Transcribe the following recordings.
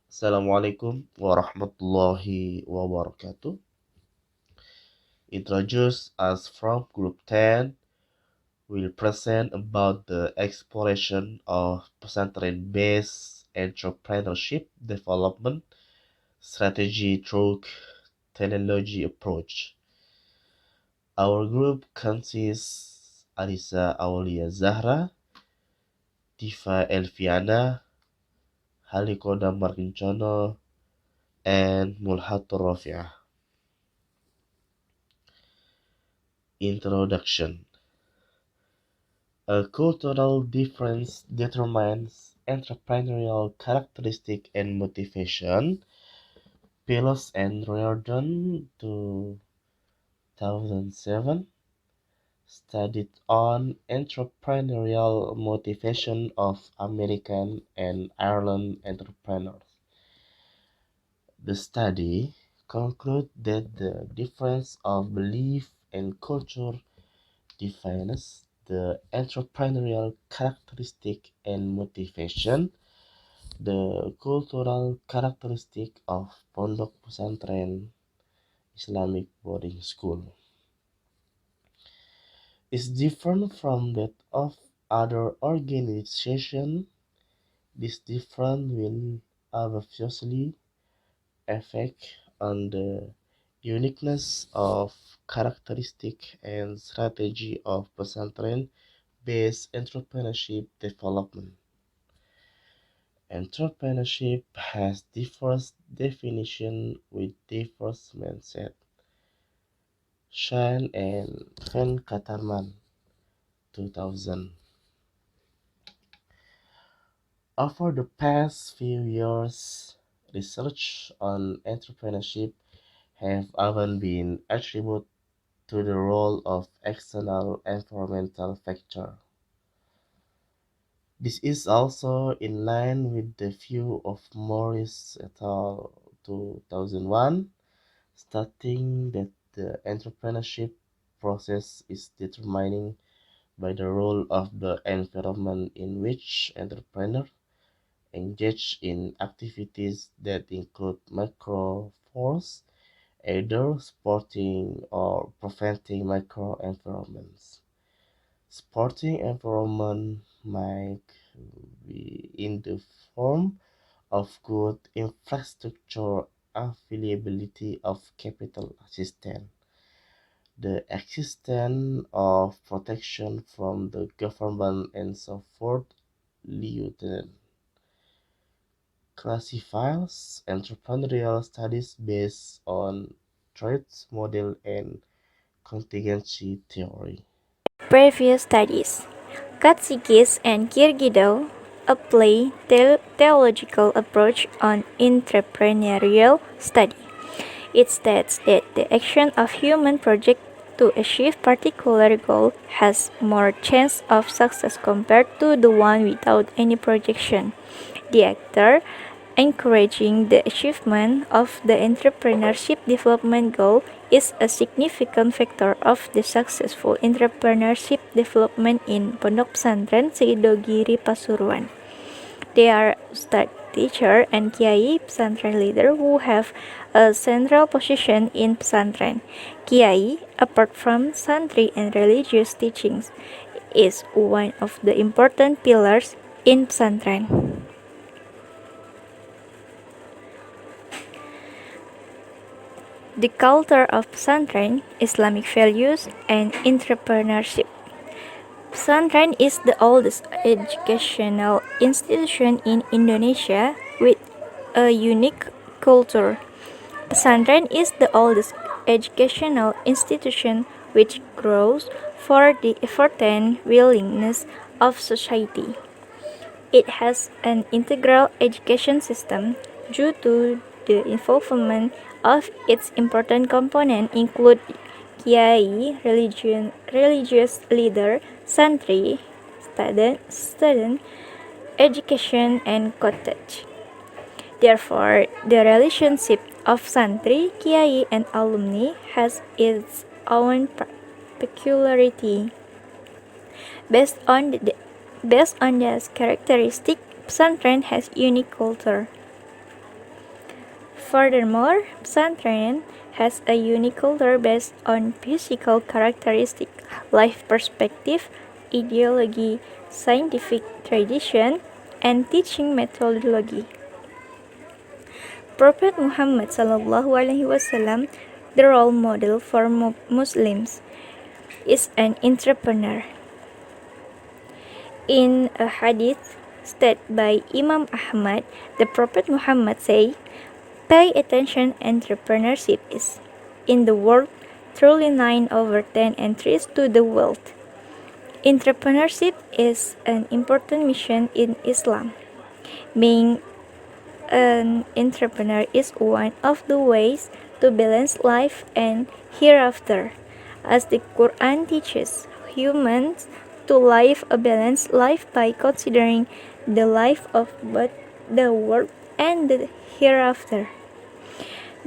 Assalamualaikum warahmatullahi wabarakatuh. Introduced us from Group 10 will present about the exploration of pesantren-based entrepreneurship development strategy through teleology approach. Our group consists Alisa, Aulia, Zahra, Diva Elviana, Halliko, Damar, Kencono, and Mulhatur Rofi'ah. Introduction. A cultural difference determines entrepreneurial characteristic and motivation. Pilos and Riordan, 2007, studied on entrepreneurial motivation of American and Ireland entrepreneurs. The study concluded that the difference of belief and culture defines the entrepreneurial characteristic and motivation. The cultural characteristic of Pondok Pesantren Islamic boarding school is different from that of other organizations. This difference will obviously affect on the uniqueness of characteristic and strategy of pesantren-based entrepreneurship development. Entrepreneurship has diverse definitions with diverse mindset. Shine and Kencono, 2000. Over the past few years, research on entrepreneurship have often been attributed to the role of external environmental factors. This is also in line with the view of Morris et al. 2001, stating that the entrepreneurship process is determined by the role of the environment in which entrepreneurs engage in activities that include macro force, either supporting or preventing microenvironments. Supporting environment might be in the form of good infrastructure, availability of capital assistance, the existence of protection from the government, and so forth. Lieutenant classifies entrepreneurial studies based on threat model and contingency theory. Previous studies. Katsikis and Kirgido apply theological approach on entrepreneurial study. It states that the action of human project to achieve particular goal has more chance of success compared to the one without any projection. The actor encouraging the achievement of the entrepreneurship development goal is a significant factor of the successful entrepreneurship development in Pondok Pesantren Seidogiri Pasuruan. They are Ustad teacher and Kiai pesantren leader who have a central position in pesantren. Kiai, apart from santri and religious teachings, is one of the important pillars in pesantren. The culture of pesantren, Islamic values, and entrepreneurship. Pesantren is the oldest educational institution in Indonesia with a unique culture. Pesantren is the oldest educational institution which grows for the effort and willingness of society. It has an integral education system due to the involvement of its important components include kiai, religious leader, santri, student, education, and cottage. Therefore, the relationship of santri, kiai, and alumni has its own peculiarity. Based on this characteristic, pesantren has unique culture. Furthermore, pesantren has a unique culture based on physical characteristics, life perspective, ideology, scientific tradition, and teaching methodology. Prophet Muhammad SAW, the role model for Muslims, is an entrepreneur. In a hadith stated by Imam Ahmad, the Prophet Muhammad said, "Pay attention, entrepreneurship is in the world truly 9 over 10 entries to the wealth." Entrepreneurship is an important mission in Islam. Being an entrepreneur is one of the ways to balance life and hereafter, as the Quran teaches humans to live a balanced life by considering the life of both the world and the hereafter.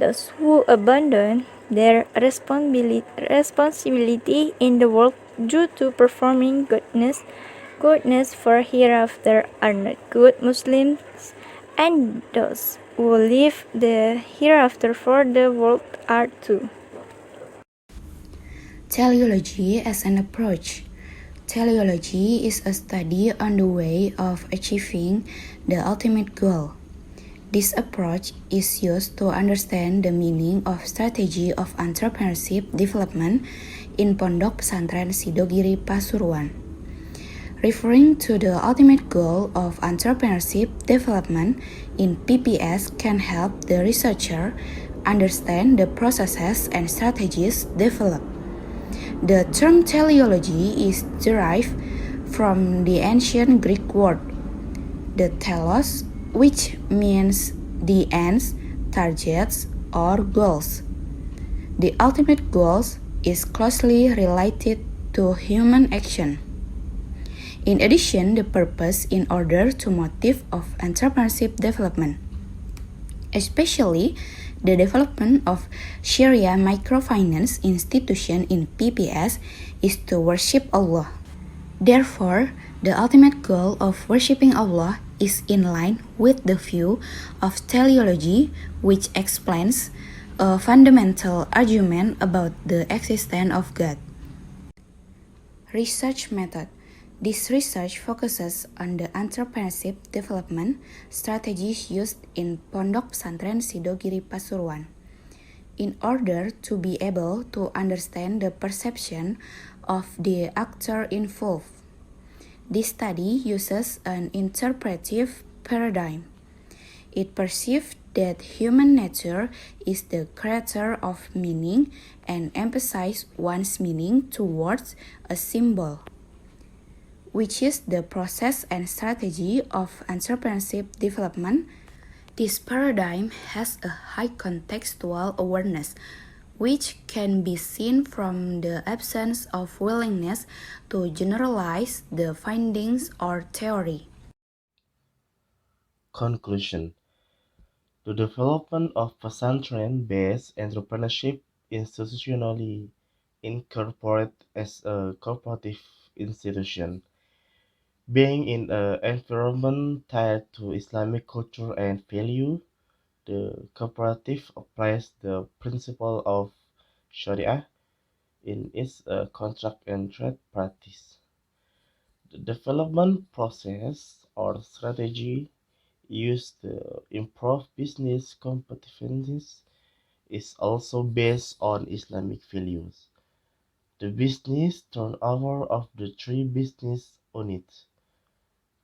Those who abandon their responsibility in the world due to performing goodness for hereafter are not good Muslims, and those who live the hereafter for the world are too. Teleology as an approach. Teleology is a study on the way of achieving the ultimate goal. This approach is used to understand the meaning of strategy of entrepreneurship development in Pondok Pesantren Sidogiri Pasuruan. Referring to the ultimate goal of entrepreneurship development in PPS can help the researcher understand the processes and strategies developed. The term teleology is derived from the ancient Greek word, the telos, which means the ends, targets, or goals. The ultimate goal is closely related to human action. In addition, the purpose in order to motive of entrepreneurship development, especially the development of Sharia microfinance institution in PPS, is to worship Allah. Therefore, the ultimate goal of worshiping Allah is in line with the view of teleology, which explains a fundamental argument about the existence of God. Research method. This research focuses on the entrepreneurship development strategies used in Pondok Pesantren Sidogiri Pasuruan. In order to be able to understand the perception of the actor involved, this study uses an interpretive paradigm. It perceives that human nature is the creator of meaning and emphasizes one's meaning towards a symbol, which is the process and strategy of entrepreneurship development. This paradigm has a high contextual awareness, which can be seen from the absence of willingness to generalize the findings or theory. Conclusion. The development of pesantren-based entrepreneurship institutionally incorporated as a cooperative institution, being in an environment tied to Islamic culture and value. The cooperative applies the principle of Sharia in its contract and trade practice. The development process or strategy used to improve business competitiveness is also based on Islamic values. The business turnover of the three business units,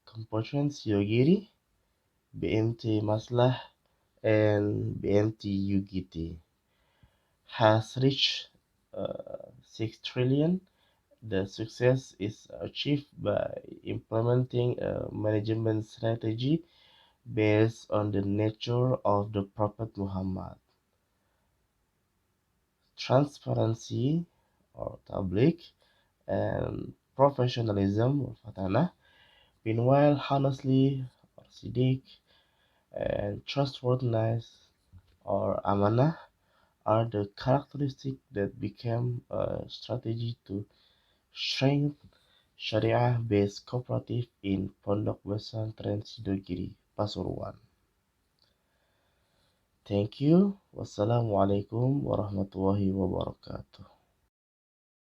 Components Yogiri, BMT Maslah, and BMT UGT, has reached 6 trillion. The success is achieved by implementing a management strategy based on the nature of the Prophet Muhammad. Transparency or tabligh and professionalism or fatana. Meanwhile, honestly or siddiq and trustworthiness or amanah are the characteristics that became a strategy to strengthen Sharia-based cooperative in Pondok Pesantren Sidogiri, Pasuruan. Thank you. Wassalamualaikum warahmatullahi wabarakatuh.